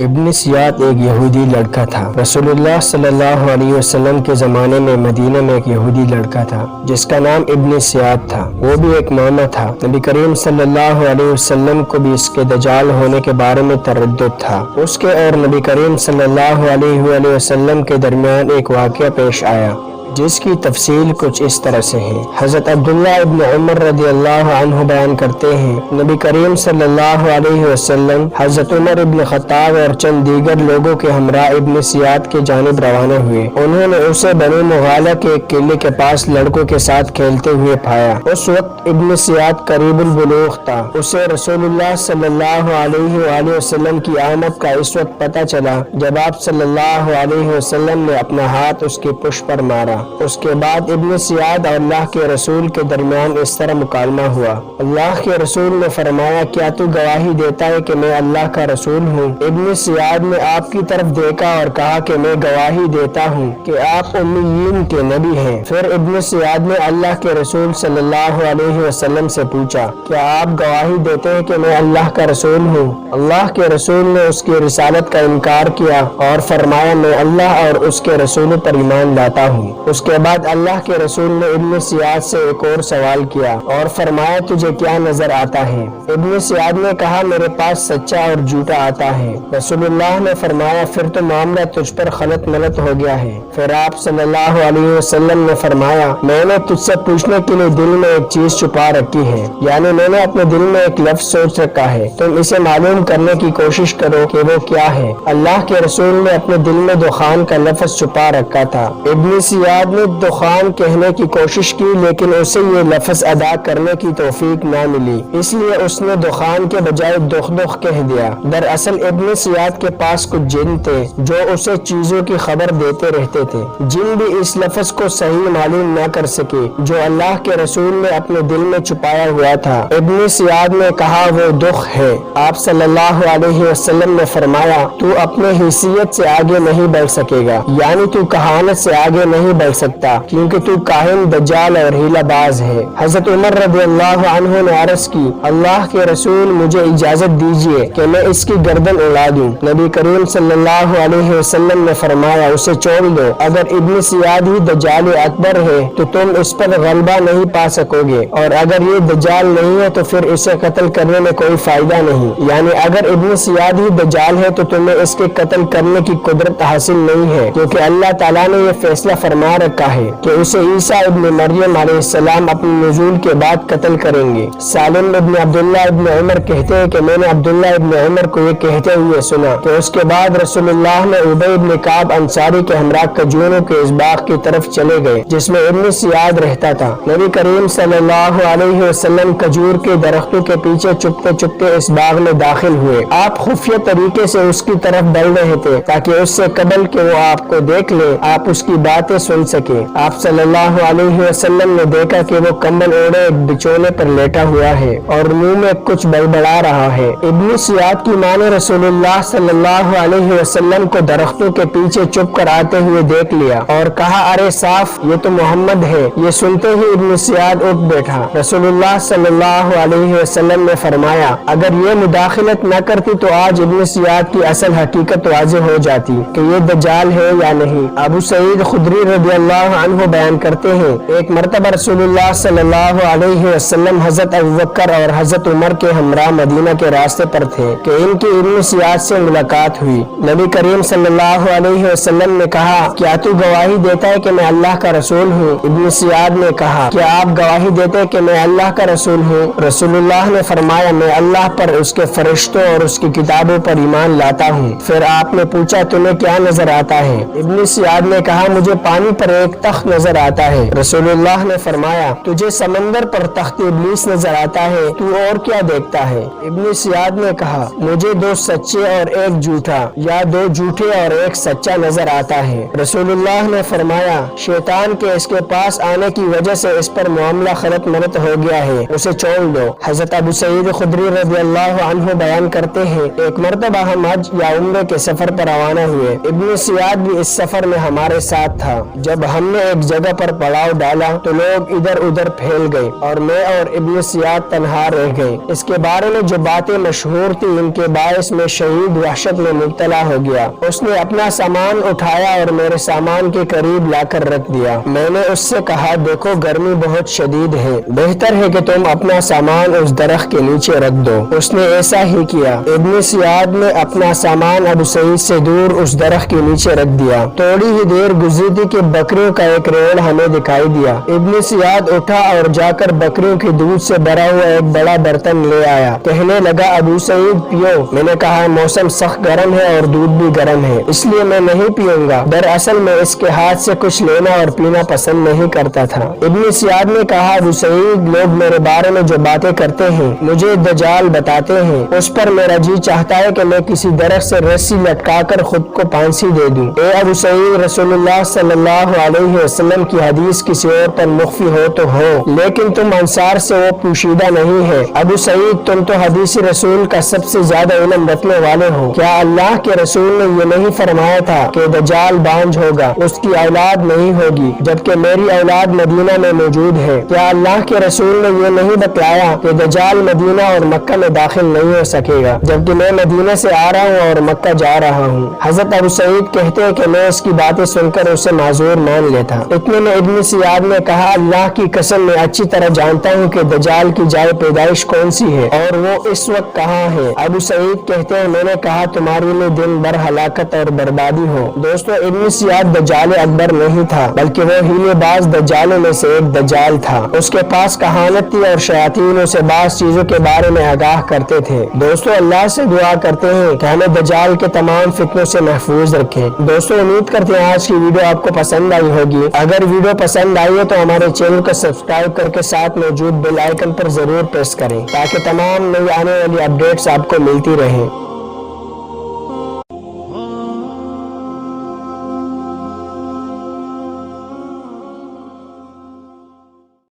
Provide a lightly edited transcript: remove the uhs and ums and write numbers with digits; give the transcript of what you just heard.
ابن سیاد ایک یہودی لڑکا تھا۔ رسول اللہ صلی اللہ علیہ وسلم کے زمانے میں مدینہ میں ایک یہودی لڑکا تھا جس کا نام ابن سیاد تھا۔ وہ بھی ایک ماما تھا۔ نبی کریم صلی اللہ علیہ وسلم کو بھی اس کے دجال ہونے کے بارے میں تردد تھا۔ اس کے اور نبی کریم صلی اللہ علیہ وآلہ وسلم کے درمیان ایک واقعہ پیش آیا جس کی تفصیل کچھ اس طرح سے ہے۔ حضرت عبداللہ ابن عمر رضی اللہ عنہ بیان کرتے ہیں، نبی کریم صلی اللہ علیہ وسلم حضرت عمر ابن خطاب اور چند دیگر لوگوں کے ہمراہ ابن سیاد کے جانب روانہ ہوئے۔ انہوں نے اسے بنو مغالہ کے ایک قلعے کے پاس لڑکوں کے ساتھ کھیلتے ہوئے پایا۔ اس وقت ابن سیاد قریب البلوغ تھا۔ اسے رسول اللہ صلی اللہ علیہ وآلہ وسلم کی آمد کا اس وقت پتہ چلا جب آپ صلی اللہ علیہ وسلم نے اپنا ہاتھ اس کے پشت پر مارا۔ اس کے بعد ابن سیاد اور اللہ کے رسول کے درمیان اس طرح مکالمہ ہوا۔ اللہ کے رسول نے فرمایا، کیا تو گواہی دیتا ہے کہ میں اللہ کا رسول ہوں؟ ابن سیاد نے آپ کی طرف دیکھا اور کہا کہ میں گواہی دیتا ہوں کہ آپ امیین کے نبی ہیں۔ پھر ابن سیاد نے اللہ کے رسول صلی اللہ علیہ وسلم سے پوچھا، کیا آپ گواہی دیتے ہیں کہ میں اللہ کا رسول ہوں؟ اللہ کے رسول نے اس کی رسالت کا انکار کیا اور فرمایا، میں اللہ اور اس کے رسول پر ایمان لاتا ہوں۔ اس کے بعد اللہ کے رسول نے ابن سیاد سے ایک اور سوال کیا اور فرمایا، تجھے کیا نظر آتا ہے؟ ابن سیاد نے کہا، میرے پاس سچا اور جھوٹا آتا ہے۔ رسول اللہ نے فرمایا، پھر تو معاملہ تجھ پر خلط ملط ہو گیا ہے۔ پھر آپ صلی اللہ علیہ وسلم نے فرمایا، میں نے تجھ سے پوچھنے کے لیے دل میں ایک چیز چھپا رکھی ہے، یعنی میں نے اپنے دل میں ایک لفظ سوچ رکھا ہے، تم اسے معلوم کرنے کی کوشش کرو کہ وہ کیا ہے۔ اللہ کے رسول نے اپنے دل میں دخان کا لفظ چھپا رکھا تھا۔ ابن سیاد نے دخان کہنے کی کوشش کی لیکن اسے یہ لفظ ادا کرنے کی توفیق نہ ملی، اس لیے اس نے دخان کے بجائے دخ دخ کہہ دیا۔ دراصل ابن سیاد کے پاس کچھ جن تھے جو اسے چیزوں کی خبر دیتے رہتے تھے۔ جن بھی اس لفظ کو صحیح معلوم نہ کر سکے جو اللہ کے رسول نے اپنے دل میں چھپایا ہوا تھا۔ ابن سیاد نے کہا، وہ دخ ہے۔ آپ صلی اللہ علیہ وسلم نے فرمایا، تو اپنے حیثیت سے آگے نہیں بڑھ سکے گا، یعنی تو کہانت سے آگے نہیں بڑھ سکتا کیونکہ تو کاہن، دجال اور ہیلہ باز ہے۔ حضرت عمر رضی اللہ عنہ نے عرض کی، اللہ کے رسول مجھے اجازت دیجیے کہ میں اس کی گردن اڑا دوں۔ نبی کریم صلی اللہ علیہ وسلم نے فرمایا، اسے چھوڑ دو، اگر ابن سیاد ہی دجال اکبر ہے تو تم اس پر غلبہ نہیں پا سکو گے، اور اگر یہ دجال نہیں ہے تو پھر اسے قتل کرنے میں کوئی فائدہ نہیں، یعنی اگر ابن سیاد ہی دجال ہے تو تمہیں اس کے قتل کرنے کی قدرت حاصل نہیں ہے، کیونکہ اللہ تعالیٰ نے یہ فیصلہ فرما رکھا ہے کہ اسے عیسیٰ ابن مریم علیہ السلام اپنے نزول کے بعد قتل کریں گے۔ سالم ابن عبداللہ ابن عمر کہتے ہیں کہ میں نے عبداللہ ابن عمر کو یہ کہتے ہوئے سنا کہ اس کے بعد رسول اللہ نے ابی ابن کعب انصاری کے ہمراہ کھجوروں کے اس باغ کی طرف چلے گئے جس میں ابن سیاد رہتا تھا۔ نبی کریم صلی اللہ علیہ وسلم کھجور کے درختوں کے پیچھے چپتے چپتے اس باغ میں داخل ہوئے۔ آپ خفیہ طریقے سے اس کی طرف بڑھ رہے تھے تاکہ اس سے قبل کہ وہ آپ کو دیکھ لے آپ اس کی باتیں سن سکیں۔ آپ صلی اللہ علیہ وسلم نے دیکھا کہ وہ کمبل اوڑے ایک بچونے پر لیٹا ہوا ہے اور منہ میں کچھ بڑبڑا رہا ہے۔ ابن سیاد کی ماں نے رسول اللہ صلی اللہ علیہ وسلم کو درختوں کے پیچھے چپ کر آتے ہوئے دیکھ لیا اور کہا، ارے صاف، یہ تو محمد ہے۔ یہ سنتے ہی ابن سیاد اٹھ بیٹھا۔ رسول اللہ صلی اللہ علیہ وسلم نے فرمایا، اگر یہ مداخلت نہ کرتی تو آج ابن سیاد کی اصل حقیقت واضح ہو جاتی کہ یہ دجال ہے یا نہیں۔ ابو سعید خدری رضی اللہ عنہ بیان کرتے ہیں، ایک مرتبہ رسول اللہ صلی اللہ علیہ وسلم حضرت ابوبکر اور حضرت عمر کے ہمراہ مدینہ کے راستے پر تھے کہ ان کی ابن سیاد سے ملاقات ہوئی۔ نبی کریم صلی اللہ علیہ وسلم نے کہا، کیا تو گواہی دیتا ہے کہ میں اللہ کا رسول ہوں؟ ابن سیاد نے کہا، کیا آپ گواہی دیتے ہیں کہ میں اللہ کا رسول ہوں؟ رسول اللہ نے فرمایا، میں اللہ پر، اس کے فرشتوں اور اس کی کتابوں پر ایمان لاتا ہوں۔ پھر آپ نے پوچھا، تمہیں کیا نظر آتا ہے؟ ابن سیاد نے کہا، مجھے پانی پر ایک تخت نظر آتا ہے۔ رسول اللہ نے فرمایا، تجھے سمندر پر تخت ابلیس نظر آتا ہے، تو اور کیا دیکھتا ہے؟ ابن سیاد نے کہا، مجھے دو سچے اور ایک جھوٹا، یا دو جھوٹے اور ایک سچا نظر آتا ہے۔ رسول اللہ نے فرمایا، شیطان کے اس کے پاس آنے کی وجہ سے اس پر معاملہ خلط ملط ہو گیا ہے، اسے چھوڑ دو۔ حضرت ابو سعید خدری رضی اللہ عنہ بیان کرتے ہیں، ایک مرتبہ ہم حج یا عمرے کے سفر پر روانہ ہوئے۔ ابن سیاد بھی اس سفر میں ہمارے ساتھ تھا۔ جب جب ہم نے ایک جگہ پر پڑاؤ ڈالا تو لوگ ادھر ادھر پھیل گئے اور میں اور ابن زیاد تنہا رہ گئے۔ اس کے بارے میں جو باتیں مشہور تھی ان کے باعث میں شہید وحشت میں مبتلا ہو گیا۔ اس نے اپنا سامان اٹھایا اور میرے سامان کے قریب لا کر رکھ دیا۔ میں نے اس سے کہا دیکھو گرمی بہت شدید ہے، بہتر ہے کہ تم اپنا سامان اس درخت کے نیچے رکھ دو۔ اس نے ایسا ہی کیا۔ ابن زیاد نے اپنا سامان ابو سعید سے دور اس درخت کے نیچے رکھ دیا۔ تھوڑی ہی دیر گزری تھی کہ بکریوں کا ایک ریوڑ ہمیں دکھائی دیا۔ ابن زیاد اٹھا اور جا کر بکریوں کے دودھ سے بھرا ہوا ایک بڑا برتن لے آیا۔ کہنے لگا ابو سعید پیو۔ میں نے کہا موسم سخت گرم ہے اور دودھ بھی گرم ہے، اس لیے میں نہیں پیوں گا۔ دراصل میں اس کے ہاتھ سے کچھ لینا اور پینا پسند نہیں کرتا تھا۔ ابن زیاد نے کہا ابو سعید لوگ میرے بارے میں جو باتیں کرتے ہیں، مجھے دجال بتاتے ہیں، اس پر میرا جی چاہتا ہے کہ میں کسی درخت سے رسی لٹکا کر خود کو پھانسی دے دوں۔ اے ابو سعید رسول اللہ صلی اللہ علیہ وسلم کی حدیث کسی اور پر مخفی ہو تو ہو، لیکن تم انصار سے وہ پوشیدہ نہیں ہے۔ ابو سعید تم تو حدیث رسول کا سب سے زیادہ علم رکھنے والے ہو۔ کیا اللہ کے رسول نے یہ نہیں فرمایا تھا کہ دجال بانجھ ہوگا، اس کی اولاد نہیں ہوگی، جبکہ میری اولاد مدینہ میں موجود ہے؟ کیا اللہ کے رسول نے یہ نہیں بتلایا کہ دجال مدینہ اور مکہ میں داخل نہیں ہو سکے گا، جبکہ میں مدینہ سے آ رہا ہوں اور مکہ جا رہا ہوں؟ حضرت ابو سعید کہتے ہیں کہ میں اس کی باتیں سن کر اسے معذور مان لیتا۔ اتنے میں ابن زیاد نے کہا اللہ کی قسم میں اچھی طرح جانتا ہوں کہ دجال کی جائے پیدائش کون سی ہے اور وہ اس وقت کہاں ہے۔ ابو سعید کہتے ہیں میں نے کہا تمہارے لیے دن بھر ہلاکت اور بربادی ہو۔ دوستو ابن زیاد دجال اکبر نہیں تھا، بلکہ وہ ہیلے باز دجالوں میں سے ایک دجال تھا۔ اس کے پاس کہانت تھی اور شیاطینوں سے بعض چیزوں کے بارے میں آگاہ کرتے تھے۔ دوستو اللہ سے دعا کرتے ہیں کہ ہمیں دجال کے تمام فتنوں سے محفوظ رکھے۔ دوستو امید کرتے ہیں آج کی ویڈیو آپ کو پسند آئی ہوگی۔ اگر ویڈیو پسند آئی ہے تو ہمارے چینل کو سبسکرائب کر کے ساتھ موجود بیل آئیکن پر ضرور پریس کریں تاکہ تمام نئی آنے والی اپڈیٹس آپ کو ملتی رہیں۔